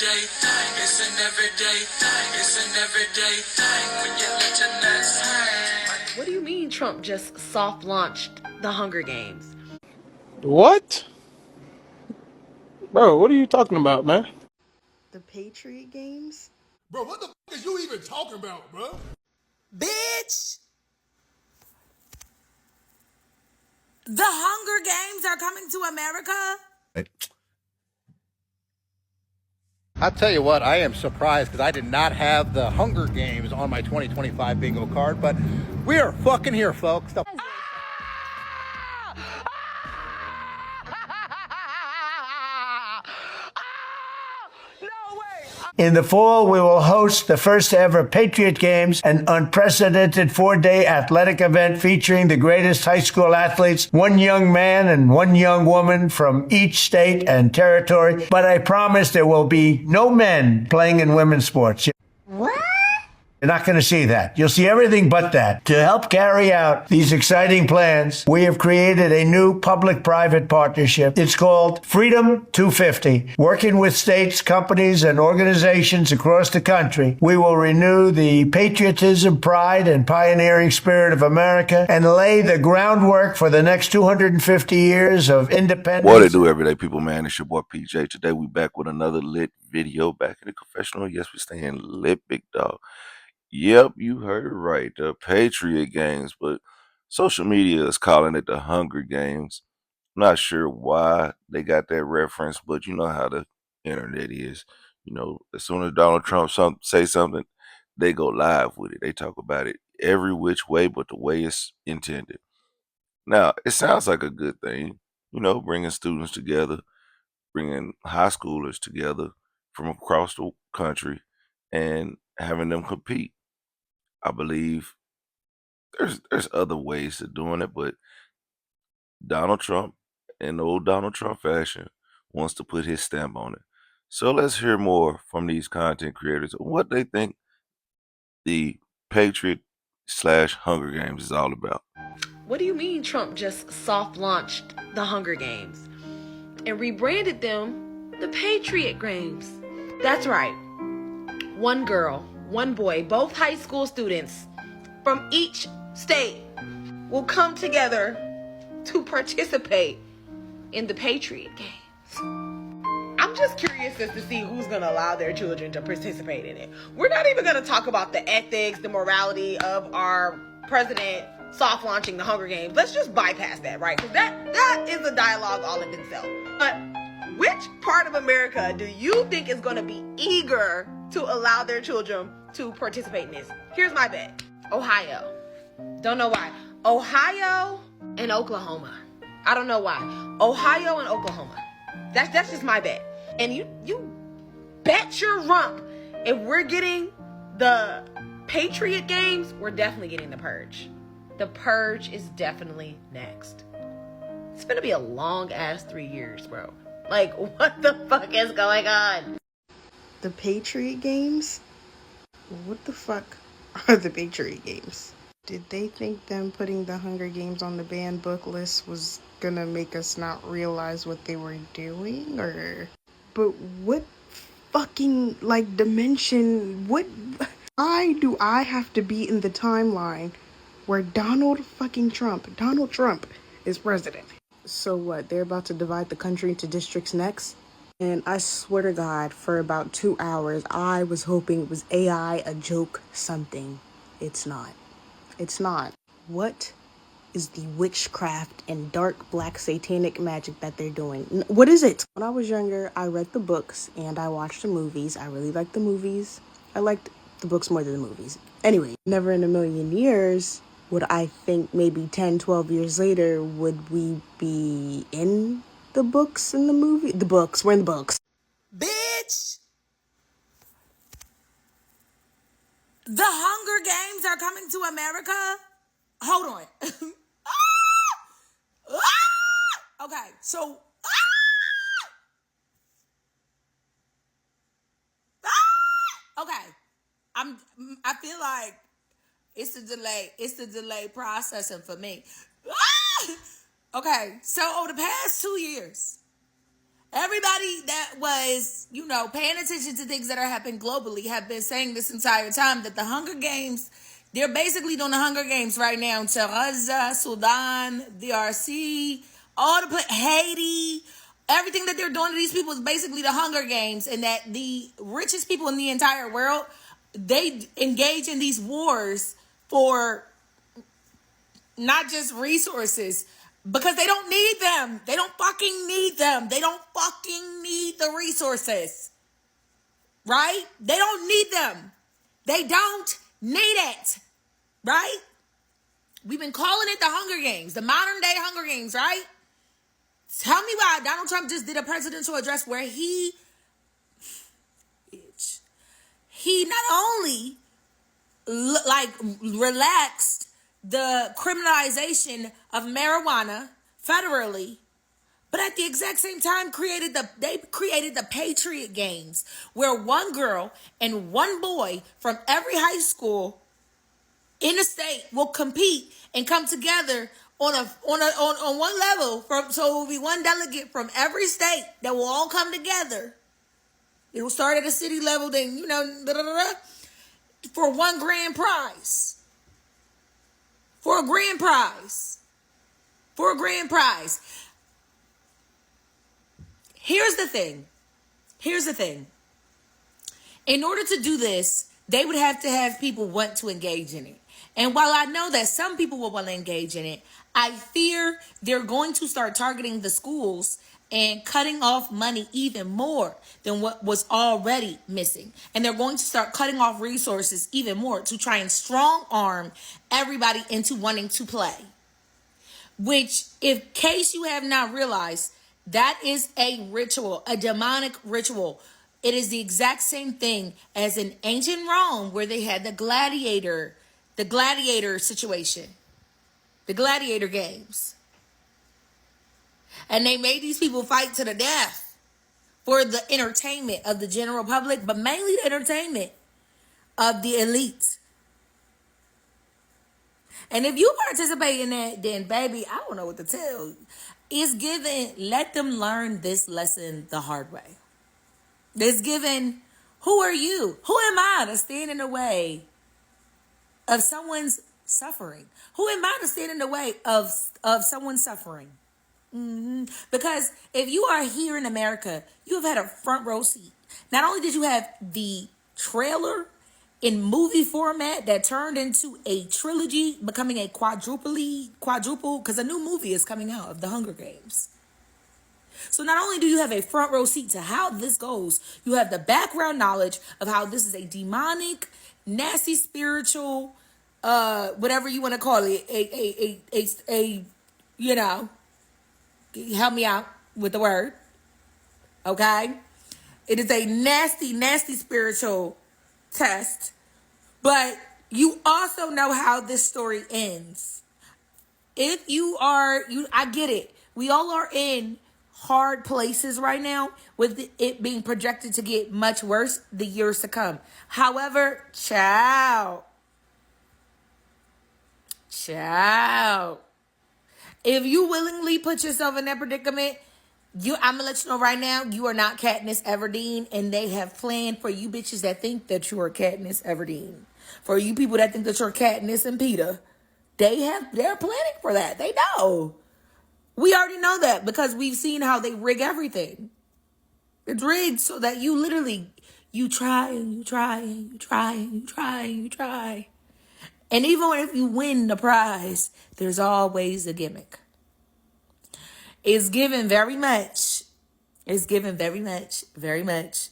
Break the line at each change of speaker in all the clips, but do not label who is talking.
everyday thing. It's an everyday thing. It's an everyday thing when you let your nuts hang.
What do you mean Trump just soft launched the Hunger Games?
What? Bro, what are you talking about, man?
The Patriot Games?
Bro, what the f is you even talking about, bro?
Bitch! The Hunger Games are coming to America?
I'll tell you what, I am surprised because I did not have the Hunger Games on my 2025 bingo card, but we are fucking here, folks.
In the fall, we will host the first ever Patriot Games, an unprecedented 4-day athletic event featuring the greatest high school athletes, one young man and one young woman from each state and territory. But I promise there will be no men playing in women's sports.
What?
You're not going to see that. You'll see everything but that. To help carry out these exciting plans, we have created a new public-private partnership. It's called Freedom 250. Working with states, companies, and organizations across the country, we will renew the patriotism, pride, and pioneering spirit of America and lay the groundwork for the next 250 years of independence.
What it do, everyday people, man? It's your boy PJ. Today we back with another lit video back in the confessional. Yes, we staying lit, big dog. Yep, you heard it right. The Patriot Games, but social media is calling it the Hunger Games. I'm not sure why they got that reference, but you know how the internet is. You know, as soon as Donald Trump say something, they go live with it. They talk about it every which way but the way it's intended. Now, it sounds like a good thing, you know, bringing students together, bringing high schoolers together from across the country and having them compete. I believe there's other ways of doing it, but Donald Trump, in old Donald Trump fashion, wants to put his stamp on it. So let's hear more from these content creators on what they think the Patriot / Hunger Games is all about.
What do you mean Trump just soft launched the Hunger Games and rebranded them the Patriot Games? That's right. One girl, one boy, both high school students from each state will come together to participate in the Patriot Games. I'm just curious as to see who's going to allow their children to participate in it. We're not even going to talk about the ethics, the morality of our president soft launching the Hunger Games. Let's just bypass that, right? Because that is a dialogue all in itself. But which part of America do you think is going to be eager to allow their children to participate in this? Here's my bet. Ohio. Don't know why. Ohio and Oklahoma. I don't know why. Ohio and Oklahoma. That's just my bet. And you bet your rump if we're getting the Patriot Games, we're definitely getting the Purge. The Purge is definitely next. It's gonna be a long ass 3 years, bro. Like, what the fuck is going on?
The Patriot Games? What the fuck are the Patriot Games? Did they think them putting the Hunger Games on the banned book list was gonna make us not realize what they were doing? Or... But what fucking, like, dimension... What... Why do I have to be in the timeline where Donald Trump is president? So what, they're about to divide the country into districts next? And I swear to God, for about 2 hours, I was hoping it was AI, a joke, something. It's not. It's not. What is the witchcraft and dark black satanic magic that they're doing? What is it? When I was younger, I read the books and I watched the movies. I really liked the movies. I liked the books more than the movies. Anyway, never in a million years would I think maybe 10, 12 years later would we be in the books and the movie? The books. We're in the books.
Bitch! The Hunger Games are coming to America? Hold on. Okay, so... Okay. I feel like it's the delay processing for me. Okay, so over the past 2 years, Everybody that was, paying attention to things that are happening globally have been saying this entire time that the Hunger Games, they're basically doing the Hunger Games right now to Gaza, Sudan, DRC, Haiti. Everything that they're doing to these people is basically the Hunger Games, and that the richest people in the entire world, they engage in these wars for not just resources, because they don't need them. They don't fucking need them. They don't fucking need the resources. Right? They don't need them. They don't need it. Right? We've been calling it the Hunger Games, the modern day Hunger Games, right? Tell me why Donald Trump just did a presidential address where he not only relaxed the criminalization of marijuana federally, but at the exact same time they created the Patriot Games, where one girl and one boy from every high school in the state will compete and come together on one level. So it will be one delegate from every state that will all come together. It will start at a city level, then for one grand prize. For a grand prize. Here's the thing. In order to do this, they would have to have people want to engage in it. And while I know that some people will want to engage in it, I fear they're going to start targeting the schools and cutting off money even more than what was already missing. And they're going to start cutting off resources even more to try and strong arm everybody into wanting to play. Which, in case you have not realized, that is a ritual, a demonic ritual. It is the exact same thing as in ancient Rome, where they had the gladiator situation, the gladiator games. And they made these people fight to the death for the entertainment of the general public, but mainly the entertainment of the elite. And if you participate in that, then baby, I don't know what to tell you. It's given, let them learn this lesson the hard way. It's given, who are you? Who am I to stand in the way of someone's suffering? Who am I to stand in the way of someone's suffering? Because if you are here in America, you have had a front row seat. Not only did you have the trailer in movie format that turned into a trilogy, becoming a quadruple, because a new movie is coming out of the Hunger Games. So not only do you have a front row seat to how this goes, you have the background knowledge of how this is a demonic, nasty, spiritual, whatever you want to call it, help me out with the word, okay? It is a nasty, nasty spiritual test, but you also know how this story ends. If I get it. We all are in hard places right now, with it being projected to get much worse the years to come. However, child, if you willingly put yourself in that predicament, I'm gonna let you know right now, you are not Katniss Everdeen, and they have planned for you bitches that think that you are Katniss Everdeen. For you people that think that you're Katniss and Peeta, they're planning for that. They know. We already know that because we've seen how they rig everything. It's rigged so that you literally, you try and you try and you try and you try and you try. And even if you win the prize, there's always a gimmick. It's given very much. Very much.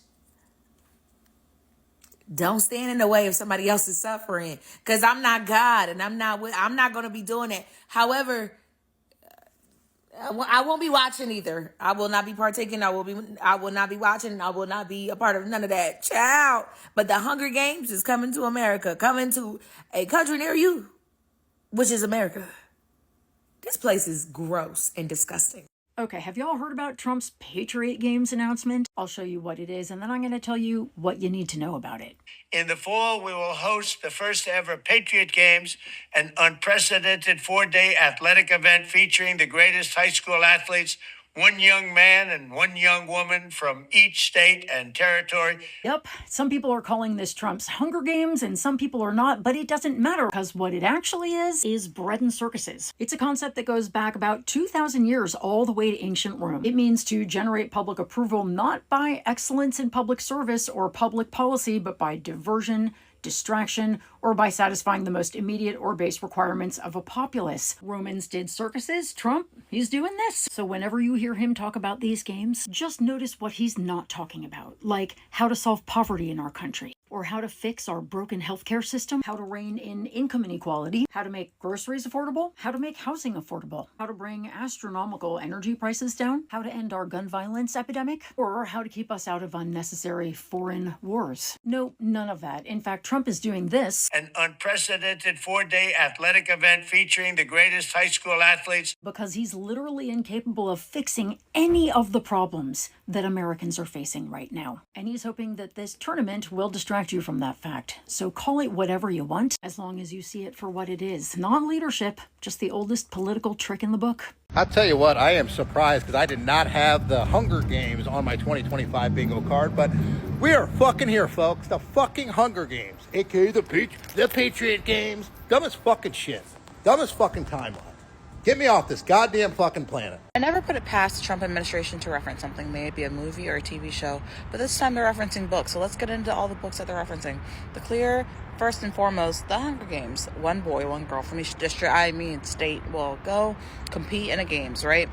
Don't stand in the way of somebody else's suffering, because I'm not God, and I'm not going to be doing it. However, I won't be watching either. I will not be partaking. I will not be watching. I will not be a part of none of that. Child. But the Hunger Games is coming to America, coming to a country near you, which is America. This place is gross and disgusting.
Okay, have y'all heard about Trump's Patriot Games announcement? I'll show you what it is, and then I'm going to tell you what you need to know about it.
In the fall, we will host the first ever Patriot Games, an unprecedented 4-day athletic event featuring the greatest high school athletes One young man and one young woman from each state and territory.
Yep, some people are calling this Trump's Hunger Games and some people are not, but it doesn't matter because what it actually is bread and circuses. It's a concept that goes back about 2,000 years all the way to ancient Rome. It means to generate public approval not by excellence in public service or public policy, but by diversion, distraction, or by satisfying the most immediate or base requirements of a populace. Romans did circuses. Trump, he's doing this. So whenever you hear him talk about these games, just notice what he's not talking about, like how to solve poverty in our country, or how to fix our broken healthcare system, how to rein in income inequality, how to make groceries affordable, how to make housing affordable, how to bring astronomical energy prices down, how to end our gun violence epidemic, or how to keep us out of unnecessary foreign wars. No, none of that. In fact, Trump is doing this,
An unprecedented 4-day athletic event featuring the greatest high school athletes.
because he's literally incapable of fixing any of the problems that Americans are facing right now. And he's hoping that this tournament will distract you from that fact. So call it whatever you want, as long as you see it for what it is. Not leadership, just the oldest political trick in the book.
I'll tell you what, I am surprised because I did not have the Hunger Games on my 2025 bingo card, but we are fucking here, folks. The fucking Hunger Games, aka the Patriot Games. Dumbest fucking shit. Dumbest fucking timeline. Get me off this goddamn fucking planet.
I never put it past the Trump administration to reference something, maybe a movie or a TV show, but this time they're referencing books, so let's get into all the books that they're referencing. The clear, first and foremost, the Hunger Games. One boy, one girl from each state will go compete in a games, right?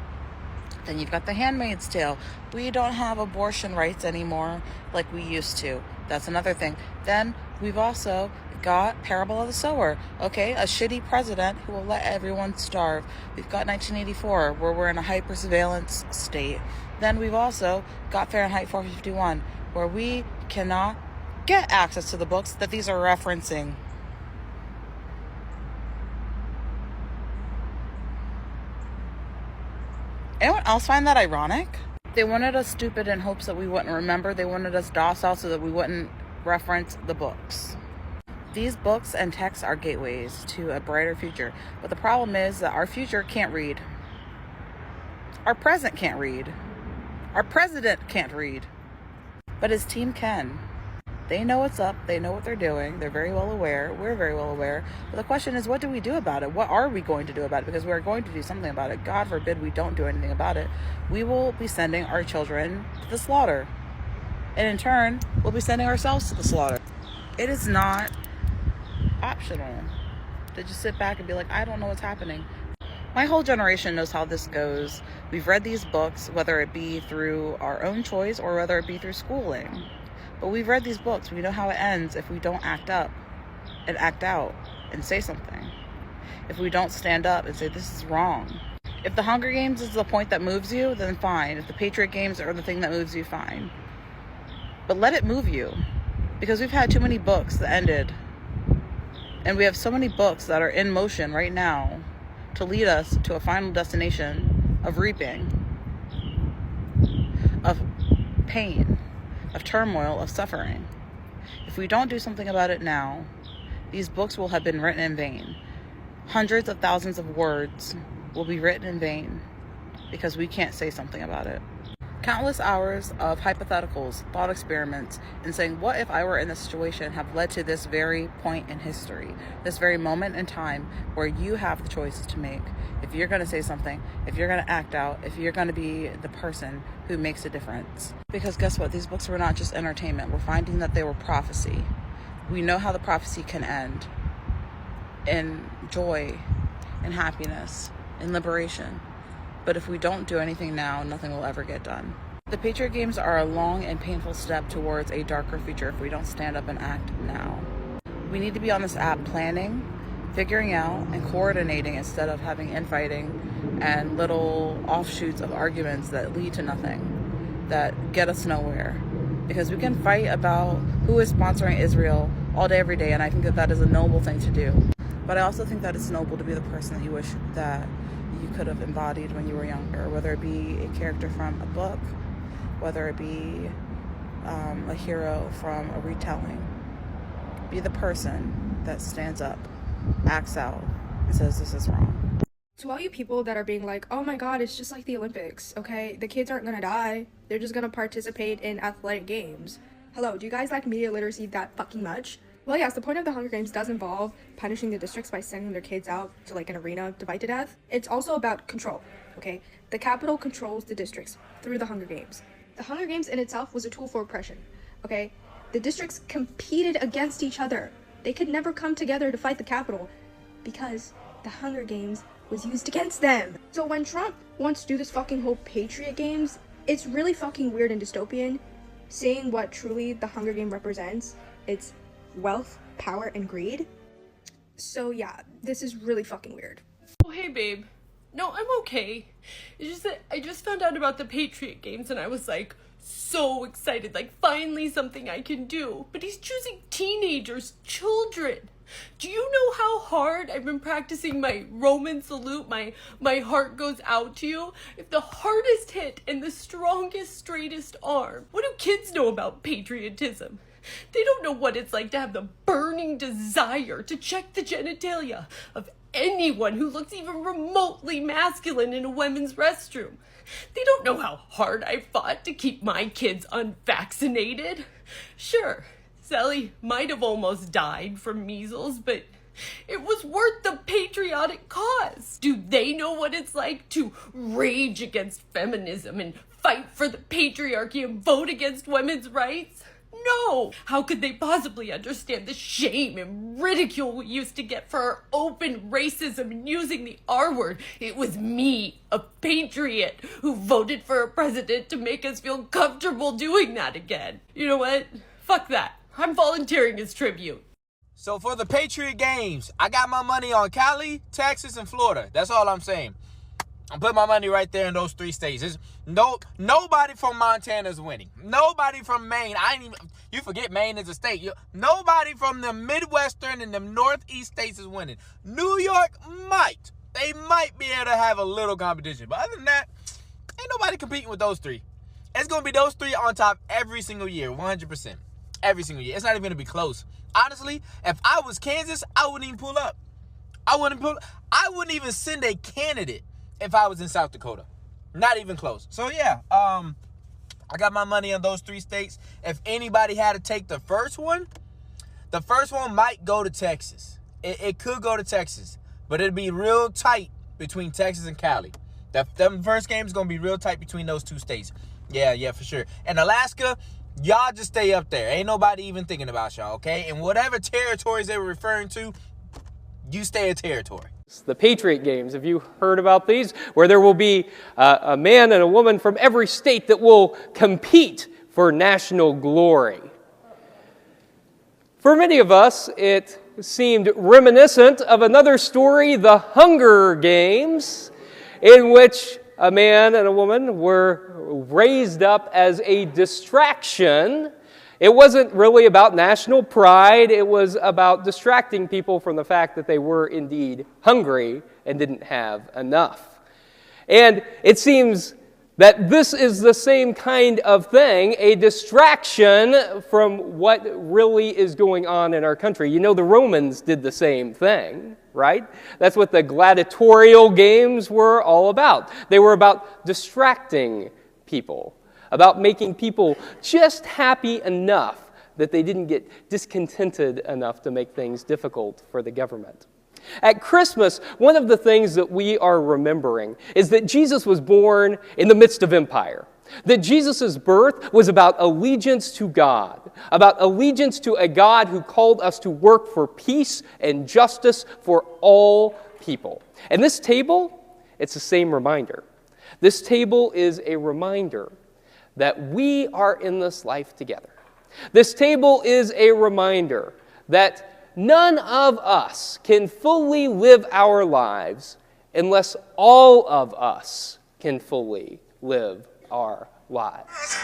Then you've got The Handmaid's Tale. We don't have abortion rights anymore like we used to. That's another thing. Then we've also got Parable of the Sower. Okay, a shitty president who will let everyone starve. We've got 1984, where we're in a hyper-surveillance state. Then we've also got Fahrenheit 451, where we cannot get access to the books that these are referencing. Anyone else find that ironic? They wanted us stupid in hopes that we wouldn't remember. They wanted us docile so that we wouldn't reference the books. These books and texts are gateways to a brighter future. But the problem is that our future can't read. Our present can't read. Our president can't read. But his team can. They know what's up. They know what they're doing. They're very well aware. We're very well aware. But the question is, what do we do about it? What are we going to do about it? Because we're going to do something about it. God forbid we don't do anything about it. We will be sending our children to the slaughter. And in turn, we'll be sending ourselves to the slaughter. It is not optional to just sit back and be like, I don't know what's happening. My whole generation knows how this goes. We've read these books, whether it be through our own choice or whether it be through schooling. But we've read these books. We know how it ends if we don't act up and act out and say something. If we don't stand up and say, this is wrong. If the Hunger Games is the point that moves you, then fine. If the Patriot Games are the thing that moves you, fine. But let it move you. Because we've had too many books that ended. And we have so many books that are in motion right now to lead us to a final destination of reaping, of pain, of turmoil, of suffering. If we don't do something about it now, these books will have been written in vain. Hundreds of thousands of words will be written in vain because we can't say something about it. Countless hours of hypotheticals, thought experiments, and saying, what if I were in this situation, have led to this very point in history, this very moment in time where you have the choices to make. If you're going to say something, if you're going to act out, if you're going to be the person who makes a difference. Because guess what? These books were not just entertainment. We're finding that they were prophecy. We know how the prophecy can end in joy, in happiness, in liberation. But if we don't do anything now, nothing will ever get done. The Patriot Games are a long and painful step towards a darker future if we don't stand up and act now. We need to be on this app planning, figuring out, and coordinating instead of having infighting and little offshoots of arguments that lead to nothing, that get us nowhere. Because we can fight about who is sponsoring Israel all day, every day, and I think that that is a noble thing to do. But I also think that it's noble to be the person that you wish that you could have embodied when you were younger, whether it be a character from a book, whether it be a hero from a retelling. Be the person that stands up, acts out, and says this is wrong.
To all you people that are being like, oh my god, it's just like the Olympics, okay? The kids aren't gonna die. They're just gonna participate in athletic games. Hello, do you guys like media literacy that fucking much? Well, yes, the point of the Hunger Games does involve punishing the districts by sending their kids out to like an arena to fight to death. It's also about control, okay? The capital controls the districts through the Hunger Games. The Hunger Games in itself was a tool for oppression, okay? The districts competed against each other. They could never come together to fight the capital because the Hunger Games was used against them. So when Trump wants to do this fucking whole Patriot Games, it's really fucking weird and dystopian, seeing what truly the Hunger Game represents. It's wealth, power, and greed. So yeah, this is really fucking weird.
Oh, hey, babe. No, I'm okay. It's just that I just found out about the Patriot Games and I was like so excited, like finally something I can do. But he's choosing teenagers, children. Do you know how hard I've been practicing my Roman salute, my heart goes out to you? If the hardest hit and the strongest, straightest arm. What do kids know about patriotism? They don't know what it's like to have the burning desire to check the genitalia of anyone who looks even remotely masculine in a women's restroom. They don't know how hard I fought to keep my kids unvaccinated. Sure, Sally might have almost died from measles, but it was worth the patriotic cause. Do they know what it's like to rage against feminism and fight for the patriarchy and vote against women's rights? No! How could they possibly understand the shame and ridicule we used to get for our open racism and using the R word? It was me, a patriot, who voted for a president to make us feel comfortable doing that again. You know what? Fuck that. I'm volunteering as tribute.
So for the Patriot Games, I got my money on Cali, Texas, and Florida. That's all I'm saying. I'm putting my money right there in those 3 states. Nobody from Montana is winning. Nobody from Maine. You forget Maine is a state. Nobody from the Midwestern and the Northeast states is winning. New York might. They might be able to have a little competition. But other than that, ain't nobody competing with those 3. It's going to be those 3 on top every single year, 100%. Every single year. It's not even going to be close. Honestly, if I was Kansas, I wouldn't even pull up. I wouldn't even send a candidate if I was in South Dakota. Not even close. So yeah, I got my money on those 3 states. If anybody had to take the first one might go to Texas. It could go to Texas, but it'd be real tight between Texas and Cali. The first game is going to be real tight between those 2 states. Yeah, for sure. And Alaska, y'all just stay up there. Ain't nobody even thinking about y'all, okay? And whatever territories they were referring to, you stay a territory.
The Patriot Games, have you heard about these? Where there will be a man and a woman from every state that will compete for national glory. For many of us, it seemed reminiscent of another story, the Hunger Games, in which a man and a woman were raised up as a distraction. It wasn't really about national pride. It was about distracting people from the fact that they were indeed hungry and didn't have enough. And it seems that this is the same kind of thing, a distraction from what really is going on in our country. You know, the Romans did the same thing, right? That's what the gladiatorial games were all about. They were about distracting people, about making people just happy enough that they didn't get discontented enough to make things difficult for the government. At Christmas, one of the things that we are remembering is that Jesus was born in the midst of empire. That Jesus' birth was about allegiance to God, about allegiance to a God who called us to work for peace and justice for all people. And this table, it's the same reminder. This table is a reminder that we are in this life together. This table is a reminder that none of us can fully live our lives unless all of us can fully live our lives.